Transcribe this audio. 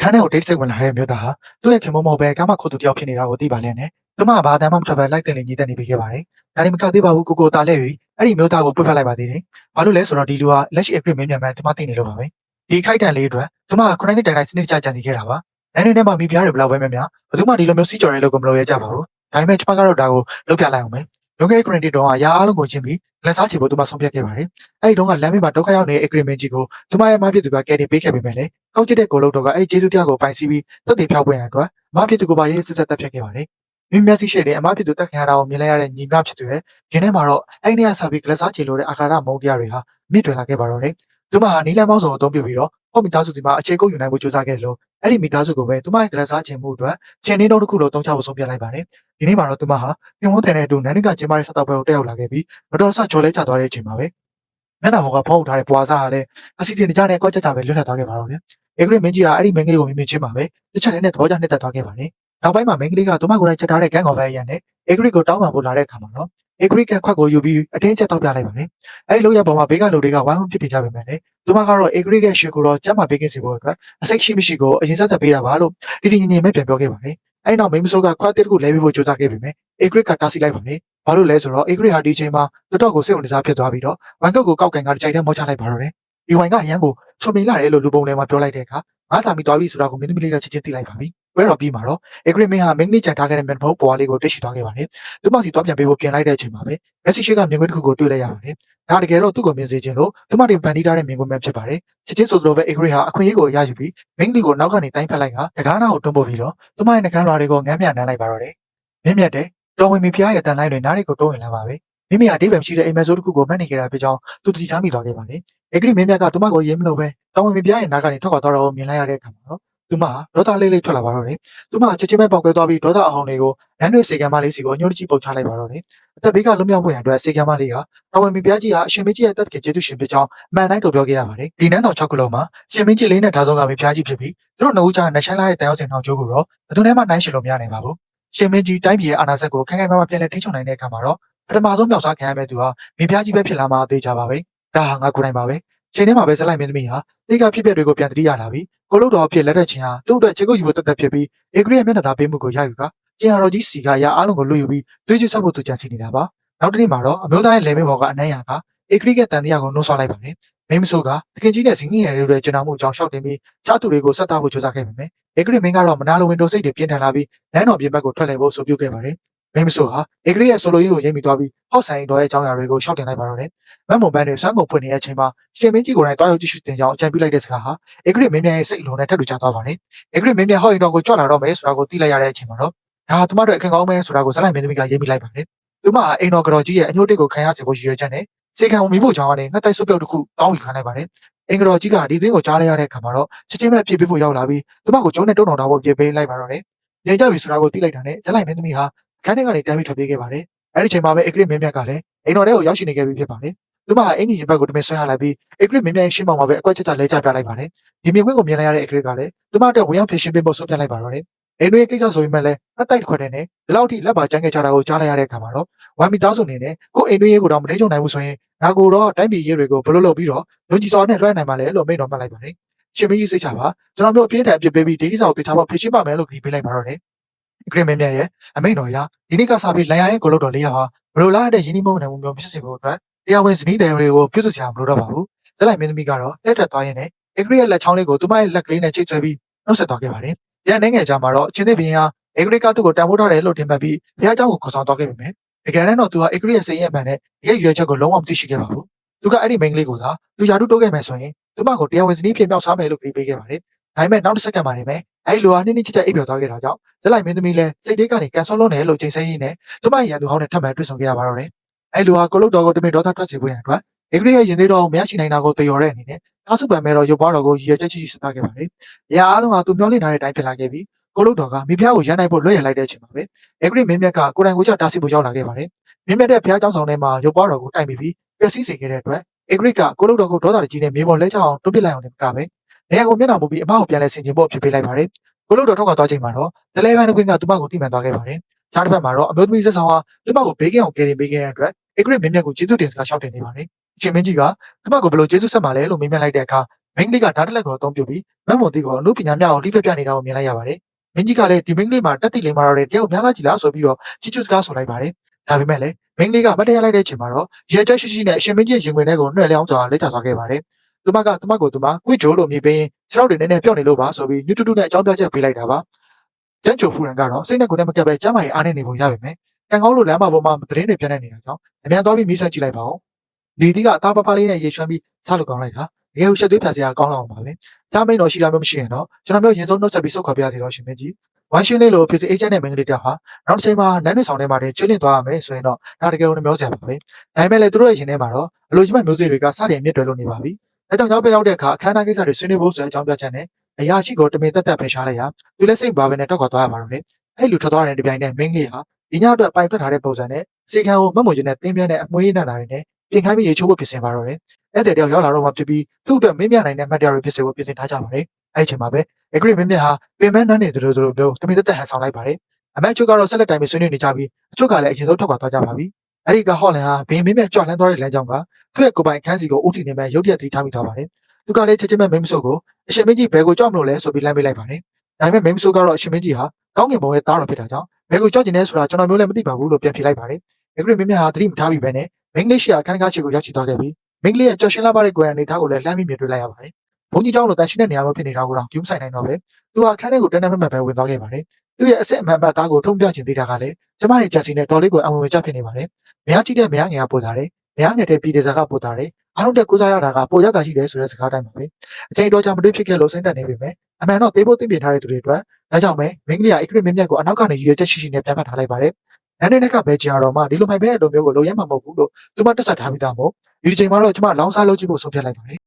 ခန်းထဲကိုဒိတ်စိတ်ဝင်လာတဲ့မြို့သားဟာသူ့ရဲ့ခင်မုံမော်ပဲကမှခုတ်သူတယောက်ဖြစ်နေတာကိုသိပါလျက်နဲ့သူမကဘာတမ်းမှမထွက်ပဲလိုက်တင်နေညီတက်နေပြီးခဲ့ပါတယ်။ဒါနဲ့မကသေးပါဘူးကိုတားလဲပြီးအဲ့ဒီမြို့သားကိုပြတ်ဖက်လိုက်ပါသေးတယ်။ဘာလို့လဲဆိုတော့ဒီလူကလက်ရှိ agree မင်းမြန်မှန်သူမသိနေလို့ပါပဲ။ဒီခိုက်တန်လေးအတွက်သူမကခုနှစ်တိုင်တိုင်စနစ်တကျကြံစီခဲ့တာပါ။နိုင်နေနဲ့မှမိဖုရားတွေဘလောက်ပဲများများဘယ်သူမှဒီလိုမျိုးစီးကြော်ရဲလို့ကိုမလို့ရကြပါဘူး။ဒါပေမဲ့ကျွန်မကတော့ဒါကိုလုပ်ပြလိုက်အောင်မယ်။လွန်ခဲ့တဲ့ credit တော့အရာအားလုံးကိုချင်းပြီးလက်စားချေဖို့သူမဆုံးဖြတ်ခဲ့ပါတယ်။အဲ့ဒီတော့ကလမ်းမေးမှာဒုက္ခရောက်နေတဲ့ agreement ကြီးကိုသူမရဲ့မဖြစ်သူကကယ်တင်ပေးခဲ့ပေမဲ့လည်းကောက်ကျတဲ့ကိုလုံးတော့ကအဲ့ဒီကျေးဇူးတရားကိုပိုင်စီးပြီးသက်သေဖျောက်ပွင့်ရအတွက်အမဖြစ်သူကိုပါရေးစစ်ဆက်တက်ဖြတ်ခဲ့ပါတယ်။မိမျက်စိရှိတဲ့အမဖြစ်သူတက်ခင်ရတာကိုမြင်လိုက်ရတဲ့ညီမဖြစ်သူရဲ့ရင်းထဲမှာတော့အဲ့ဒီနေရာစာပြီးကလစားချေလို့တဲ့အာကာရမုံတရားတွေဟာမြင့်တွယ်လာခဲ့ပါတော့တယ်။သူမဟာနီလန်ပေါင်းစုံအသုံးပြုပြီးတော့ဟော့မီသားစုစီမှာအခြေကုပ်ယူနိုင်ဖို့ကြိုးစားခဲ့လို့အဲ့ဒီမိသားစုကိုပဲသူမရဲ့ကလစားချင်မှုအတွက်ချင်းနှင်းတော့တစ်ခုလုံးတုံးချဖို့ဆုံးဖြတ်လိုက်ပါတယ်။ဒီနေ့မှာတော့သူမဟာပြုံးဝန်းတဲ့နဲ့အတူနန်းနကကျင်းပတဲ့ဆက်တော့ပွဲကိုတက်ရောက်လာခဲ့ပြီးမတော်ဆချော်လဲကျသွားတဲ့အချိန်မှာပဲမျက်နှာပေါ်ကဖုံးထားတဲ့ပွားစားဟာလည်းအစီအစဉ်တကြနဲ့ကွက်ကြကြပဲလွတ်လပ်သွားခဲ့ပါတော့တယ်။အေဂရစ်မင်းကြီးကအဲ့ဒီမင်းကလေးကိုမြင်မြင်ချင်းပါပဲတစ်ချက်တည်းနဲ့သဘောကျနှစ်သက်သွားခဲ့ပါတယ်။နောက်ပိုင်းမှာမင်းကလေးကသူမကိုယ်တိုင်ချက်ထားတဲ့ဂန်းကောင်ပဲရန်နဲ့အေဂရစ်ကိုတောင်းပန်ဖို့လာတဲ့အခါမှာတော့အေဂရစ်ကခွက်ကိုယူပြီးအတင်းချက်တောက်ပြလိုက်ပါတယ်။အဲ့ဒီလိုရပေါ်မှာဘေးကလူတွေကဝိုင်းဝန်းပြစ်တင်ကြပေမဲ့လည်းသူမကတော့အေဂရစ်ရဲ့ရွှေကိုတော့ကျမ်းမာပေးခဲ့စီဖို့အတွက်အစိတ်ရှိမရှိကိုအရင်ဆက်ပေးတာပါလို့ဒီဒီငြိမ်မဲ့ပြန်ပြောခဲ့ပါတယ်။အဲ့နောက်မိန်းမစိုးကခွက်တစ်ခုလဲပြီးဖို့ကြိုးစားခဲ့ပေမဲ့အေဂရစ်ကတားဆီးလိုက်ပါတယ်။ဘာလို့လဲဆိုတော့အေဂရစ်ဟာဒီချိန်မှာတော်တော်ကိုစိတ်ဝင်စားဖြစ်သွားပြီးတော့ဝမ်ကုတ်ကိုကောက်ကင်ကတစ်ချိန်တည်းမောချလိုက်ပါတော့တယ်။ဒီဝိုင်ကအရန်ကိုချုံမိလာတယ်လို့လူပုံထဲမှာပြောလိုက်တဲ့အခါငါသာမိသွားပြီဆိုတာကိုမင်းသမီးလေးကချက်ချင်းသိလိုက်ပါပြီ။ဘယ်တော့ပြီးမှာတော့အေဂရစ်မင်းဟာမင်းကလေးကြံထားခဲ့တဲ့မျက်နှာပေါ်ပွားလေးကိုတွေ့ရှိသွားခဲ့ပါတယ်။သူမစီသွားပြန်ပေးဖို့ပြင်လိုက်တဲ့အချိန်မှာပဲမက်ဆီရှိကမြင်ကွင်းတစ်ခုကိုတွေ့လိုက်ရပါတယ်။ဒါတကယ်တော့သူ့ကိုမြင်စေခြင်းလို့သူမတင်ပန်တီးထားတဲ့မြင်ကွင်းပဲဖြစ်ပါတယ်။ချက်ချင်းဆိုသလိုပဲအေဂရစ်ဟာအခွင့်အရေးကိုအရယူပြီးမင်းကလေးကိုနောက်ကနေတိုင်းဖက်လိုက်ကတကားနာကိုတွန်းပို့ပြီးတော့သူမရဲ့နှကန်းလွှာတွေကိုငမ်းမြနမ်းလိုက်ပါတော့တယ်။မြင့်မြတ်တဲ့တော်ဝင်မီဖျားရဲ့တန်လိုင်းတွေနားတွေကိုတိုးဝင်လာပါပဲ။မိမိဟာဒေးဗန်ရှိတဲ့အိမ်မက်ဆိုးတစ်ခုကိုမှတ်နေကြတာဖြစ်ကြောင်းသူတတိထားမိသွားခဲ့ပါတယ်။အေဂရစ်မင်းမြတ်ကသူမကိုရေးမလို့ပဲတော်ဝင်မီဖျားရဲ့နားကနေထွက်ခွာသွားတော့မြင်လိုက်ရတဲ့အခါမှာတော့သူမဒေါသလေးလေးထွက်လာပါတော့တယ်။သူမချက်ချင်းပဲပေါက်ကွဲသွားပြီးဒေါသအဟောင်းတွေကိုလမ်းတွေစေကံမလေးစီကိုအညှို့တကြီးပုတ်ချလိုက်ပါတော့တယ်။အသက်ဘေးကလွတ်မြောက်ဖို့ရန်အတွက်စေကံမလေးကတော်ဝင်မီဖျားကြီးဟာအရှင်မင်းကြီးရဲ့တက်စကကျေးဇူးရှင်ဖြစ်ကြောင်းမှန်တိုင်းတို့ပြောခဲ့ရပါတယ်။ဒီနန်းတော်6ခုလုံးမှာရှင်မင်းကြီးလေးနဲ့ဓာဆုံးကမီဖျားကြီးဖြစ်ပြီးသူတို့နှစ်ဦးကြားနှဆိုင်လာတဲ့တန်ရောက်စင်နှောင်ကျိုးကိုတော့ဘယ်သူနဲ့မှနိုင်ရှင်လို့မရနိုင်ပါဘူး။ရှင်မင်းကြီးတိုင်းပြည်ရဲ့အာဏာစက်ကိုခိုင်ခိုင်မာမာပြန်လည်ထိန်းချုပ်နိုင်တဲ့အခါမှာတော့ပထမဆုံးမြောက်စားခံရမယ့်သူဟာမင်းဖျားကြီးပဲဖြစ်လာမှာအသေးချပါပဲ။ဒါဟာငါကိုယ်တိုင်ပါပဲ။ချိန်ထဲမှာပဲဇက်လိုက်မင်းသမီးဟာတိတ်ကဖြစ်ပျက်တွေကိုပြန်သတိရလာပြီးကိုလုတ်တော်ဖြစ်လက်တဲ့ချင်းဟာသူ့အတွက်ခြေကုပ်ယူဖို့တက်တက်ဖြစ်ပြီးအေဂရီရဲ့မျက်နှာသားပေးမှုကိုရယူကကျင်ဟာတော်ကြီးစီကရအားလုံးကိုလွတ်ယူပြီးတွေးကြည့်ဆောက်ဖို့သူကြံစီနေတာပါ။နောက်တစ်နေ့မှာတော့အမျိုးသားရဲ့လေမင်းဘော်ကအနှမ်းရကအေဂရီရဲ့တန်တရားကိုနှိုးဆွလိုက်ပါတယ်။မင်းမဆိုးကတခင်ကြီးနဲ့ဇင်းကြီးရဲ့တွေကျွန်တော်မှုအကြောင်းရှောက်တင်ပြီးချားသူတွေကိုဆက်သားဖို့ကြိုးစားခဲ့ပေမဲ့အေဂရီမင်းကတော့မနာလိုဝင်တိုစိတ်တွေပြင်းထန်လာပြီးနန်းတော်ပြင်ဘက်ကိုထွက်လှည့်ဖို့ဆိုပြုခဲ့ပါတယ်။မင်းမဆိုးဟာအေဂရီရဲ့ဆိုလိုရင်းကိုရိပ်မိသွားပြီးဟော့ဆိုင်တော်ရဲ့အကြောင်းအရာတွေကိုရှောက်တင်လိုက်ပါတော့တယ်။မတ်မွန်ပန်းတွေစွမ်းကုန်ဖွင့်နေတဲ့အချိန်မှာရှင်မင်းကြီးကိုယ်တိုင်တွားရောက်ကြည့်ရှုတင်ကြောင်းအကြံပြုလိုက်တဲ့စကားဟာအေဂရီမင်းမြန်ရဲ့စိတ်အလုံးနဲ့ထပ်တူချသွားပါတယ်။အေဂရီမင်းမြန်ဟော့ရင်တော်ကိုကြွလာတော့မယ်ဆိုတာကိုသိလိုက်ရတဲ့အချိန်မှာတော့ဒါဟာသူမတို့အခင်ကောင်းမယ်ဆိုတာကိုဇက်လိုက်မင်းသမီးကရေးမိလိုက်ပါတယ်။သူမဟာအိမ်တော်ကတော်ကြီးရဲ့အညှို့တစ်ကိုခံရစေဖို့ရည်ရွယ်ချက်နဲ့စေခံမိဖို့ကြောင်းကနေငှက်တိုက်ဆုပ်ပြုတ်တစ်ခုတောင်းယူခံလိုက်ပါတယ်။အိမ်ကတော်ကြီးကဒီသင်းကိုကြားလိုက်ရတဲ့အခါမှာတော့ချက်ချင်းပဲပြေးပေးဖို့ရောက်လာပြီးသူမကိုကျုံးနဲ့တုံတော်ထားဖို့ပြေးပေးလိုက်ပါတော့တယ်။ညင်ကြပြီဆိုတာကိုသိလိုက်တာနဲ့ဇက်လိုက်မင်းသမီးဟာခန်းထဲကနေတမ်းပြီးထွက်ပြေးခဲ့ပါတယ်။အဲဒီချိန်မှာပဲအေဂရစ်မင်းမြတ်ကလည်းအိမ်တော်ထဲကိုရောက်ရှိနေခဲ့ပြီဖြစ်ပါတယ်။သူမဟာအင်ကြီးရင်ဘက်ကိုတမင်ဆွဲရလိုက်ပြီးအေဂရစ်မင်းမြတ်ရဲ့ရှင်းမောင်မှာပဲအကွက်ချက်ချက်လဲချပြလိုက်ပါတယ်။ဒီမြင်ကွင်းကိုမြင်လိုက်ရတဲ့အေဂရစ်ကလည်းသူမအတွက်ဝင်ရောက်ဖြစ်ရှင်းပေးဖို့ဆုံးဖြတ်လိုက်ပါတော့တယ်။အိမ်တွေကိစ္စဆိုပေမဲ့လည်းအတိုက်ခွက်တဲ့နဲ့ဒီလောက်ထိလက်ပါကျန်းခဲ့ကြတာကိုကြားလိုက်ရတဲ့အခါမှာတော့ဝမ်မီသားစုအနေနဲ့ကိုအိမ်တွေရေးကိုတော့မထိချုံနိုင်ဘူးဆိုရင်ငါကိုတော့တိုင်းပြည်ရေးတွေကိုဘလို့လုပ်ပြီးတော့ယုံကြည်စွာနဲ့လွှဲနိုင်ပါလေလို့မိန့်တော်မှတ်လိုက်ပါတယ်။ရှင်မကြီးစိတ်ချပါကျွန်တော်မျိုးအပြင်းထန်အပြစ်ပေးပြီးဒီကိစ္စကိုတေချာပေါက်ဖြေရှင်းပါမယ်လို့ကြည်ပေးလိုက်ပါတော့တယ်။ဂရင်းမင်းမြတ်ရဲ့အမိန့်တော်အရဒီနေ့ကစပြီးလန်ရရဲ့ကိုလုတ်တော်လေးဟာဘလို့လားတဲ့ရင်းနှီးမုန်းနိုင်မှုမျိုးဖြစ်စေဖို့အတွက်တရားဝင်ဇနီးတယ်တွေကိုပြုစုစရာမလိုတော့ပါဘူး။ဇက်လိုက်မင်းသမီးကတော့လက်ထက်သွားရင်းနဲ့အေဂရီရဲ့လက်ချောင်းလေးကိုသူမရဲ့လက်ကလေးနဲ့ချိတ်ဆွဲပြီးနှုတ်ဆက်သွားခဲ့ပါတယ်။ရန်နိုင်ငံကြမှာတော့အချင်းသစ်ဘင်းဟာအေဂရီကသူ့ကိုတန်ဖိုးထားတယ်လို့ထင်မှတ်ပြီးဘုရားကျောင်းကိုခေါ်ဆောင်သွားခဲ့ပေမဲ့တကယ်တမ်းတော့သူဟာအေဂရီရဲ့စိတ်ရဲ့မှန်နဲ့ရဲ့ရွယ်ချက်ကိုလုံးဝမသိရှိခဲ့ပါဘူး။သူကအဲ့ဒီမိန်းကလေးကိုသာသူယာတုတိုးခဲ့မယ်ဆိုရင်သူမကိုတရားဝင်ဇနီးဖြစ်မြောက်စားမယ်လို့ပြေးပေးခဲ့ပါတယ်။ဒါပေမဲ့နောက်တစ်စက္ကန့်မှနေမယ်အဲ့လိုဟာနှိမ့်နှိမ့်ချစ်ချက်အိပ်ပျော်သွားခဲ့တာကြောင့်ဇက်လိုက်မင်းသမီးလည်းစိတ်သေးကနေကန်ဆောလုံးတယ်လို့ချိန်ဆရင်းနဲ့သူမရဲ့ရန်သူဟောင်းနဲ့ထပ်မံတွေ့ဆုံခဲ့ရပါတော့တယ်။အဲ့လိုဟာကိုလုတ်တော်ကိုတမင်ဒေါသထွက်စေဖို့ရန်အတွက်အေဂရီရဲ့ရင်သေးတော်ကိုမရရှိနိုင်တာကိုသိရောတဲ့အနေနဲ့သားစုပံမဲတော်ရုပ်ပွားတော်ကိုရည်ရွယ်ချက်ရှိရှိစသခဲ့ပါတယ်။အရာအားလုံးဟာသူမျှော်လင့်ထားတဲ့အတိုင်းဖြစ်လာခဲ့ပြီးကိုလုတ်တော်ကမိဖုရားကိုရန်နိုင်ဖို့လွှဲရလိုက်တဲ့အချိန်မှာပဲအေဂရီမင်းမြတ်ကကိုယ်တိုင်ကိုယ်ကျတားဆီဖို့ရောက်လာခဲ့ပါတယ်။မင်းမြတ်တဲ့ဘုရားကျောင်းဆောင်ထဲမှာရုပ်ပွားတော်ကိုတိုက်မိပြီးပျက်စီးစေခဲ့တဲ့အတွက်အေဂရိကကိုလုတ်တော်ကိုဒေါသတကြီးနဲ့မြေပေါ်လဲချအောင်တွန်းပစ်လိုက်အောင်လည်းမကပဲနေရာကိုမျက်နှာမူပြီးအမကိုပြန်လဲဆင်ခြင်ဖို့ဖြစ်ပေးလိုက်ပါတယ်။ကိုလုတ်တော်ထောက်ကသွားချိန်မှာတော့တလဲပိုင်းတစ်ခွင်းကသူမကိုတိမှန်သွားခဲ့ပါတယ်။ခြားတစ်ဖက်မှာတော့အမျိုးသမီးဆက်ဆောင်ဟာသူမကိုဘေးကင်းအောင်ကယ်တင်ပေးခဲ့တဲ့အတွက်အေဂရိမင်းမြတ်ကိုကျေးဇူးတင်စကားရှောက်တင်နေပါတယ်။အရှင်မင်းကြီးကသူမကိုဘယ်လိုကျေးဇူးဆက်မှာလဲလို့မေးမြန်းလိုက်တဲ့အခါ မိန်းကလေးကဓာတ်လက်ကိုအသုံးပြုပြီးမတ်မွန်တီကိုအမှုပညာများကိုလိဖက်ပြနေတာကိုမြင်လိုက်ရပါတယ်မင်းကြီးကလည်းဒီမိန်းကလေးမှာတက်တိလိမ္မာတော်တဲ့တယောက်များလာကြည့်လားဆိုပြီးတော့ချီချူစကားဆိုလိုက်ပါတယ်ဒါပေမဲ့လည်းမိန်းကလေးကမတရားလိုက်တဲ့အချိန်မှာတော့ရဲကျရှိရှိနဲ့အရှင်မင်းကြီးရင်ခွင်ထဲကိုနှွှဲလျောင်းစွာလက်ချသွားခဲ့ပါတယ်သူမကိုကွေ့ဂျိုးလို့မြည်ပြီးခြေထောက်တွေနည်းနည်းပြော့နေလို့ပါဆိုပြီးညူတူတူနဲ့အကြောင်းပြချက်ပေးလိုက်တာပါကျန်းချိုဖူရန်ကတော့စိတ်နဲ့ကိုယ်နဲ့မကပ်ပဲကျမ်းမာရေးအားနေနေပုံရပါမယ်ကံကောင်းလို့လမ်းမပေါ်မှာသတင်းတွေပြန့်နေနေတာကြောင့်အမြန်သွားပြီးမိဆက်ကြည့်လိုက်ပါဦးဒီတီကအသားပပလေးနဲ့ရေရွှမ်းပြီးစားလို့ကောင်းလိုက်တာတကယ်ကိုရှက်သွေးဖြာစရာကောင်းလောက်အောင်ပါပဲဒါမိန်တော်ရှိတာမျိုးမရှိရင်တော့ကျွန်တော်မျိုးရင်ဆုံးနှုတ်ဆက်ပြီးစုတ်ခေါ်ပြရစီတော့ရှင်မင်းကြီးဝိုင်းရှင်းလေးလိုဖြစ်စီအေဂျင့်နဲ့မင်္ဂလိတဟာနောက်တစ်ချိန်မှာနန်းနေဆောင်ထဲမှာတည်းကျွလင့်သွားရမယ်ဆိုရင်တော့ဒါတကယ်ကိုနှမျောစရာပါပဲဒါပေမဲ့လည်းသူတို့ရဲ့ရှင်ထဲမှာတော့အလိုချင်မဲ့မျိုးစေ့တွေကစတင်မြင့်တွယ်လို့နေပါပြီအဲကြောင့်ရောက်တဲ့အခါအခမ်းအနားကိစ္စတွေဆွေးနွေးဖို့ဆိုတဲ့အကြောင်းပြချက်နဲ့အရာရှိကိုတမင်တက်ဖယ်ရှားလိုက်ရသူလည်းစိတ်ပါပဲနဲ့တောက်ခွာသွားရမှာတော့လေအဲ့လူထွက်သွားတဲ့တပြိုင်တည်းမင်းကြီးဟာဒီညအတွက်ပိုင်ထွက်ထားတဲ့ပုံစံနဲ့စေခံကိုမတ်မွန်ချင်းနဲ့တင်းပြန်းတဲ့အမွှေးရည်နံ့တာတွေနဲ့ပြင်ခိုင်းပြီးရေချိုးဖို့ပြင်ဆင်ပါတော့တယ်အဲ့တဲ့တယောက်ရောက်လာတော့မှဖြစ်ပြီးသူ့အတွက်မင်းမြနိုင်တဲ့မှတ်တရတွေဖြစ်စေဖို့ပြင်ဆင်ထားကြပါတယ်အဲ့ချိန်မှာပဲအဂရိမင်းမြဟာပင်မနှမ်းနေသူတို့မျိုးတမင်တက်ဟန်ဆောင်လိုက်ပါတယ်အမတ်ချုပ်ကတော့ဆက်လက်တိုင်ပြီးဆွေးနွေးနေကြပြီးအချုပ်ကလည်းအရင်ဆုံးထွက်ခွာသွားကြပါပြီအဲ့ဒီကဟော့လန်ဟာဘင်းမင်းမြကြွလန်းသွားတဲ့လမ်းကြောင်းကသူ့ရဲ့ကိုယ်ပိုင်အခန်းစီကိုဦးတည်နေမဲ့ရုတ်တရက်တီးထားမိသွားပါတယ်သူကလည်းချက်ချင်းပဲမိန်းမဆိုးကိုအရှင်မင်းကြီးဘယ်ကိုကြောက်မလို့လဲဆိုပြီးလမ်းပေးလိုက်ပါတယ်ဒါပေမဲ့မိန်းမဆိုးကတော့အရှင်မင်းကြီးဟာကောင်းကင်ဘုံရဲ့သားတော်ဖြစ်တာကြောင့်ဘယ်ကိုကြောက်ကျင်လဲဆိုတာကျွန်တော်မျိုးလည်းမသိပါဘူးလို့ပြန်ဖြေလိုက်ပါတယ်အဂရိမင်းမြဟာသတိမထားပြီးပဲနဲ့မင်းကလေးရှိရာအခန်းကားချီကိုရောက်ချီသွားခဲ့ပြီးမင်းကလေးရဲ့ကြော်ရှင်လာပါတဲ့ကိုယ်အနေထားကိုလည်းလှမ်းပြီးမြင်တွေ့လိုက်ရပါတယ်ဘုန်းကြီးเจ้าလိုတန်ရှင်းတဲ့နေရာမျိုးဖြစ်နေတာကိုတော့ကျူးဆိုင်နိုင်တော့ပဲသူဟာအခန်းထဲကိုတန်းတန်းမှတ်မှတ်ပဲဝင်သွားခဲ့ပါတယ်သူ့ရဲ့အစစ်အမှန်ပတ်သားကိုထုံးပြချင်သေးတာကလည်းကျမရဲ့ဂျက်စီနဲ့တော်လေးကိုအဝင်ဝင်ချဖြစ်နေပါတယ်မရကြည့်တဲ့မရငယ်ကပို့ထားတယ်မရငယ်တဲ့ပြည်ဒေဇာကပို့ထားတယ်အားလုံးတက်ကိုးစားရတာကပိုရတာရှိတယ်ဆိုတဲ့စကားတိုင်းပါပဲအချိန်တော်ကြာမတွေ့ဖြစ်ခဲ့လို့စိမ့်သက်နေပြီမယ်အမှန်တော့သေးဖို့သိပြင်ထားတဲ့သူတွေအတွက်ဒါကြောင့်ပဲမင်းကလေးကအိတ်ခရစ်မင်းမြတ်ကိုအနောက်ကနေရွေချက်ရှိရှိနဲ့ပြန်ဖတ်ထားလိုက်ပါတယ်နန်းတဲ့ကဘယ်ကြတော့မှဒီလိုမှပဲအလိုမျိုးကိုလိုရဲမှာမဟုတ်ဘူးလို့သူမတက်ဆက်ထားပြီးသားမို့ဒီချိန်မှာတော့ကျမလောင်းစားလုပ်ကြည့်ဖို့ဆုံးဖြတ်လိုက်ပါတယ်